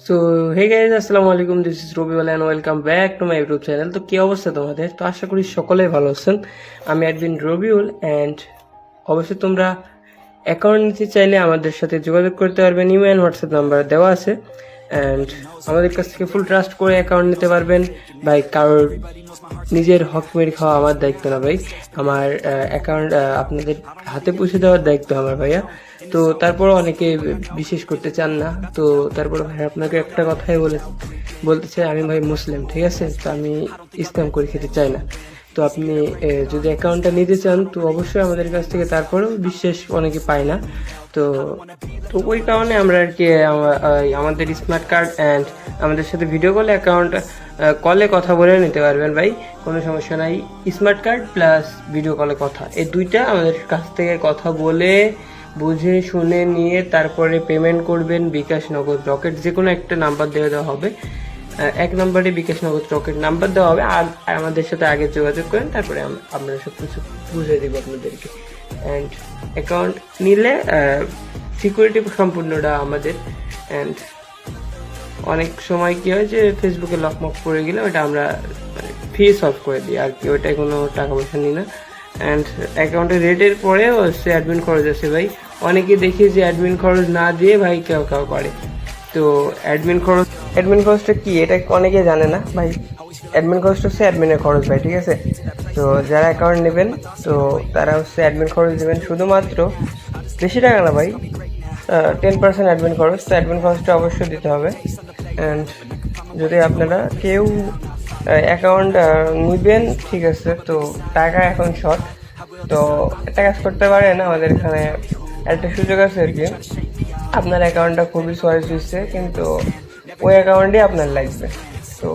So hey guys, আসসালামু আলাইকুম, this is Rabiul and welcome back to my YouTube channel. তো কী অবস্থা তোমাদের? তো আশা করি সকলেই ভালো আছেন। আমি অ্যাডমিন রবিউল, অ্যান্ড অবশ্যই তোমরা অ্যাকাউন্ট নিতে চাইলে আমাদের সাথে যোগাযোগ করতে পারবেন। ইমেল অ্যান্ড হোয়াটসঅ্যাপ নাম্বার দেওয়া আছে, অ্যান্ড আমাদের কাছ থেকে ফুল ট্রাস্ট করে অ্যাকাউন্ট নিতে পারবেন। ভাই, কারোর নিজের হক মেরে খাওয়া আমার দায়িত্ব না ভাই। আমার অ্যাকাউন্ট আপনাদের হাতে পৌঁছে দেওয়ার দায়িত্ব আমার, ভাইয়া। তো তারপর অনেকে বিশেষ করতে চান না। তো তারপর ভাই আপনাকে একটা কথাই বলতে চাই, আমি ভাই মুসলিম, ঠিক আছে? তো আমি ইসলাম করে খেতে চাই না। তো আপনি যদি অ্যাকাউন্টটা নিতে চান তো অবশ্যই আমাদের কাছ থেকে, তারপরেও বিশেষ অনেকে পায় না। তো তো ওই কারণে আমরা আর কি আমাদের স্মার্ট কার্ড অ্যান্ড আমাদের সাথে ভিডিও কলে কলে কথা বলে নিতে পারবেন ভাই, কোনো সমস্যা নাই। স্মার্ট কার্ড প্লাস ভিডিও কলে কথা, এই দুইটা আমাদের কাছ থেকে কথা বলে বুঝে শুনে নিয়ে তারপরে পেমেন্ট করবেন। বিকাশ, নগদ, রকেট যে কোনো একটা নাম্বার দেওয়া হবে। এক নম্বরে বিকাশ, নগদ, রকেট নাম্বার দেওয়া হবে। আর আমাদের সাথে আগে যোগাযোগ করেন, তারপরে আমরা সব কিছু বুঝিয়ে দিব আপনাদেরকে। অ্যান্ড অ্যাকাউন্ট নিলে সিকিউরিটি সম্পূর্ণটা আমাদের। অ্যান্ড অনেক সময় কি হয় যে ফেসবুকে লকমক পড়ে গেলে ওটা আমরা ফি সলভ করে দিই আর কি, ওইটাই কোনো টাকা পয়সা নিই না। অ্যান্ড অ্যাকাউন্টের রেটের পরে হচ্ছে অ্যাডমিন খরচ আছে ভাই। অনেকে দেখি যে অ্যাডমিন খরচ না দিয়ে ভাই কেউ করে। তো অ্যাডমিন খরচটা কি এটা অনেকে জানে না ভাই। অ্যাডমিন খরচটা হচ্ছে অ্যাডমিনের খরচ ভাই, ঠিক আছে? তো যারা অ্যাকাউন্ট নেবেন তো তারা হচ্ছে অ্যাডমিন খরচ দেবেন শুধুমাত্র, বেশি টাকা না ভাই, 10% অ্যাডমিন খরচ। তো অ্যাডমিন খরচটা অবশ্যই দিতে হবে। অ্যান্ড যদি আপনারা কেউ অ্যাকাউন্ট নিবেন, ঠিক আছে, তো টাকা এখন শর্ট, তো একটা কাজ করতে পারেন। আমাদের এখানে একটা সুযোগ আছে আর কি, আপনার অ্যাকাউন্টটা খুবই চয়েস হচ্ছে কিন্তু ওই অ্যাকাউন্টই আপনার লাগবে। তো